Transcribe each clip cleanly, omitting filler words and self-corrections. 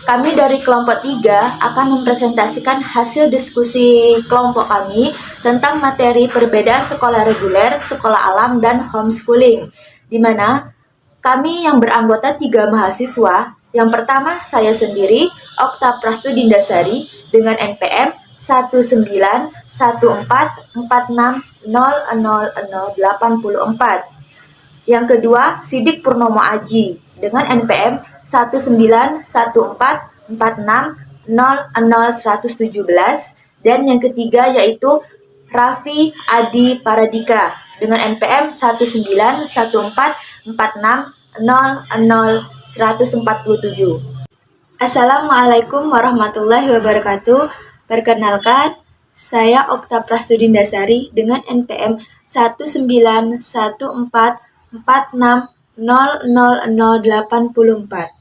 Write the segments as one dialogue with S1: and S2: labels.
S1: Kami dari kelompok 3 akan mempresentasikan hasil diskusi kelompok kami tentang materi perbedaan sekolah reguler, sekolah alam, dan homeschooling, di mana kami yang beranggota 3 mahasiswa. Yang pertama, saya sendiri, Okta Prastudindasari, dengan NPM 19146460084. Yang kedua, Sidik Purnomo Aji, dengan NPM 19146460017. Dan yang ketiga yaitu Raffi Adi Paradika dengan NPM 19146460047. Assalamualaikum warahmatullahi wabarakatuh. Perkenalkan, saya Okta Prastudindasari dengan NPM 19146460084.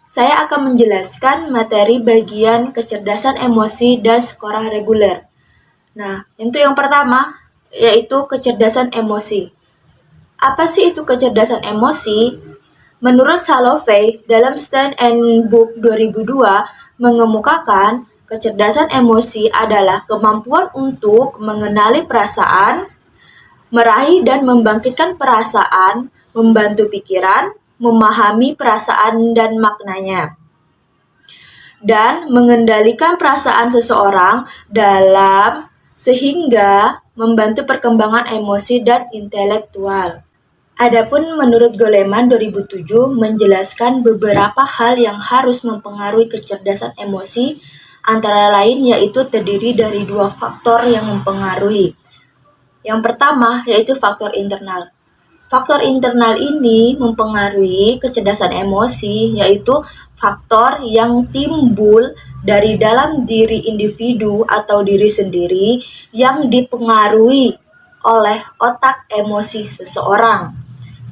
S1: Saya akan menjelaskan materi bagian kecerdasan emosi dan sekolah reguler. Nah, untuk yang pertama, yaitu kecerdasan emosi. Apa sih itu kecerdasan emosi? Menurut Salovey, dalam Stand and Book 2002, mengemukakan kecerdasan emosi adalah kemampuan untuk mengenali perasaan, meraih dan membangkitkan perasaan, membantu pikiran, memahami perasaan dan maknanya, dan mengendalikan perasaan seseorang dalam sehingga membantu perkembangan emosi dan intelektual. Adapun menurut Goleman 2007 menjelaskan beberapa hal yang harus mempengaruhi kecerdasan emosi, antara lain yaitu terdiri dari 2 faktor yang mempengaruhi. Yang pertama yaitu faktor internal. Faktor internal ini mempengaruhi kecerdasan emosi, yaitu faktor yang timbul dari dalam diri individu atau diri sendiri yang dipengaruhi oleh otak emosi seseorang.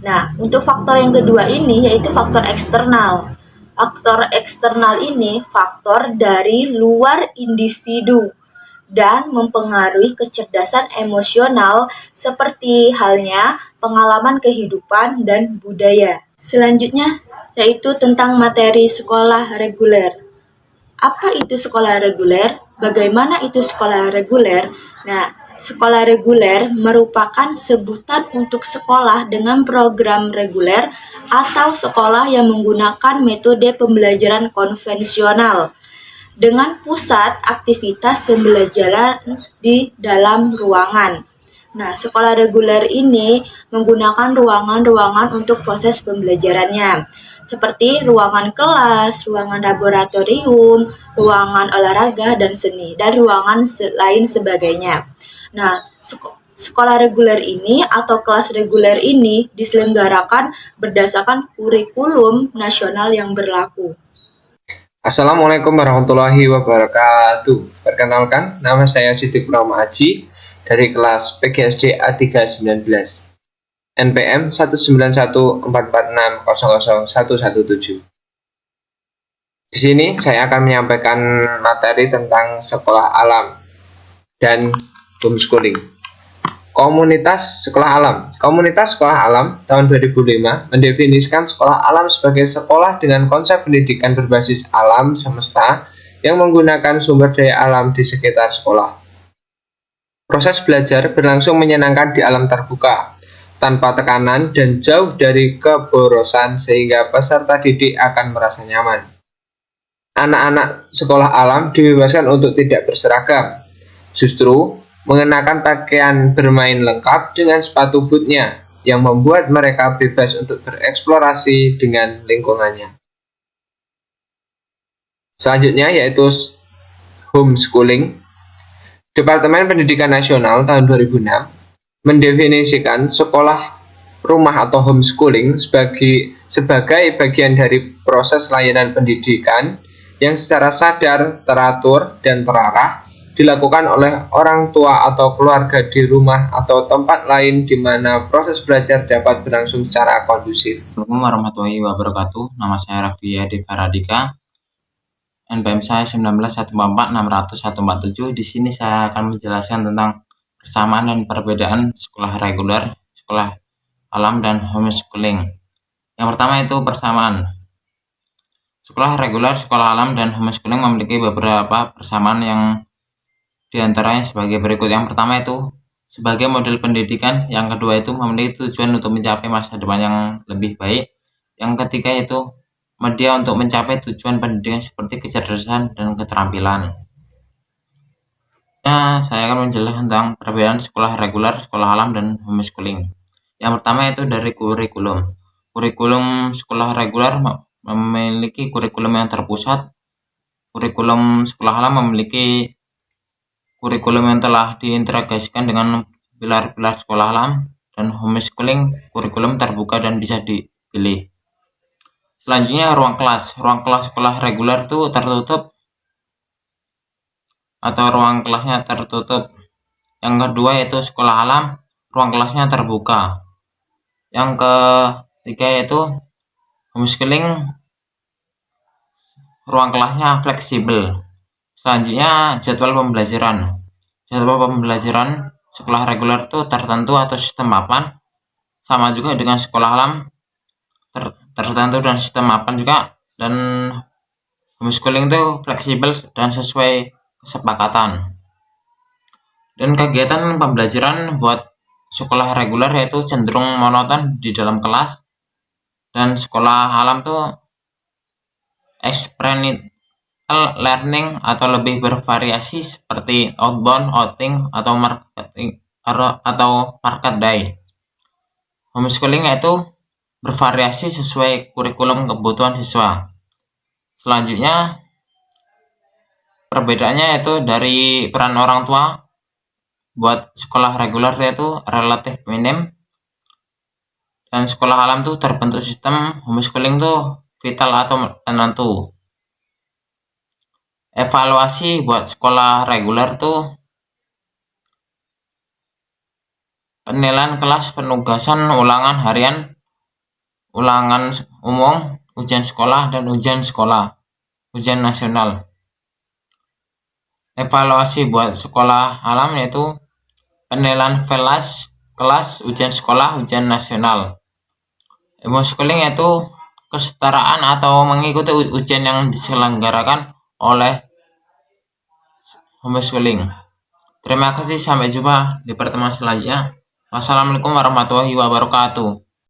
S1: Nah, untuk faktor yang kedua ini yaitu faktor eksternal. Faktor eksternal ini faktor dari luar individu dan mempengaruhi kecerdasan emosional seperti halnya pengalaman kehidupan dan budaya. Selanjutnya yaitu tentang materi sekolah reguler. Apa itu sekolah reguler? Bagaimana itu sekolah reguler? Nah, sekolah reguler merupakan sebutan untuk sekolah dengan program reguler atau sekolah yang menggunakan metode pembelajaran konvensional dengan pusat aktivitas pembelajaran di dalam ruangan. Nah, sekolah reguler ini menggunakan ruangan-ruangan untuk proses pembelajarannya, seperti ruangan kelas, ruangan laboratorium, ruangan olahraga dan seni, dan ruangan lain sebagainya. Nah, sekolah reguler ini atau kelas reguler ini diselenggarakan berdasarkan kurikulum nasional yang berlaku.
S2: Assalamualaikum warahmatullahi wabarakatuh. Perkenalkan, nama saya Sidik Purnomo Aji dari kelas PGSD A319, NPM 19144600117. Di sini saya akan menyampaikan materi tentang sekolah alam dan homeschooling. Komunitas sekolah alam. Komunitas sekolah alam tahun 2005 mendefinisikan sekolah alam sebagai sekolah dengan konsep pendidikan berbasis alam semesta yang menggunakan sumber daya alam di sekitar sekolah. Proses belajar berlangsung menyenangkan di alam terbuka, tanpa tekanan dan jauh dari keborosan sehingga peserta didik akan merasa nyaman. Anak-anak sekolah alam dibebaskan untuk tidak berseragam, justru mengenakan pakaian bermain lengkap dengan sepatu bootnya yang membuat mereka bebas untuk bereksplorasi dengan lingkungannya. Selanjutnya yaitu homeschooling. Departemen Pendidikan Nasional tahun 2006 mendefinisikan sekolah rumah atau homeschooling sebagai bagian dari proses layanan pendidikan yang secara sadar, teratur, dan terarah dilakukan oleh orang tua atau keluarga di rumah atau tempat lain di mana proses belajar dapat berlangsung secara kondusif.
S3: Assalamualaikum warahmatullahi wabarakatuh. Nama saya Raffi Adi Paradika. NPM saya 19144600147. Di sini saya akan menjelaskan tentang persamaan dan perbedaan sekolah reguler, sekolah alam, dan homeschooling. Yang pertama itu persamaan. Sekolah reguler, sekolah alam, dan homeschooling memiliki beberapa persamaan yang diantaranya sebagai berikut. Yang pertama itu sebagai model pendidikan, yang kedua itu memiliki tujuan untuk mencapai masa depan yang lebih baik, yang ketiga itu media untuk mencapai tujuan pendidikan seperti kecerdasan dan keterampilan. Saya akan menjelaskan tentang perbedaan sekolah reguler, sekolah alam, dan homeschooling. Yang pertama itu dari kurikulum. Kurikulum sekolah reguler memiliki kurikulum yang terpusat. Kurikulum sekolah alam memiliki kurikulum yang telah diintegrasikan dengan pilar-pilar sekolah alam, dan homeschooling kurikulum terbuka dan bisa dipilih. Selanjutnya ruang kelas. Ruang kelas sekolah reguler itu tertutup atau ruang kelasnya tertutup. Yang kedua yaitu sekolah alam, ruang kelasnya terbuka. Yang ketiga yaitu homeschooling, ruang kelasnya fleksibel. Selanjutnya jadwal pembelajaran. Jadwal pembelajaran sekolah reguler itu tertentu atau sistem mapan, sama juga dengan sekolah alam tertentu dan sistem mapan juga, dan homeschooling itu fleksibel dan sesuai kesepakatan. Dan kegiatan pembelajaran buat sekolah reguler yaitu cenderung monoton di dalam kelas, dan sekolah alam tuh experiential learning atau lebih bervariasi seperti outbound, outing, atau market day. Homeschooling yaitu bervariasi sesuai kurikulum kebutuhan siswa. Selanjutnya perbedaannya yaitu dari peran orang tua buat sekolah reguler yaitu relatif minim, dan sekolah alam tuh terbentuk sistem, homeschooling tuh vital atau menentu. Evaluasi buat sekolah reguler tuh penilaian kelas, penugasan, ulangan harian, ulangan umum, ujian sekolah, dan ujian nasional. Evaluasi buat sekolah alam yaitu penilaian kelas, ujian sekolah, ujian nasional. Homeschooling yaitu kesetaraan atau mengikuti ujian yang diselenggarakan oleh homeschooling. Terima kasih, sampai jumpa di pertemuan selanjutnya. Wassalamualaikum warahmatullahi wabarakatuh.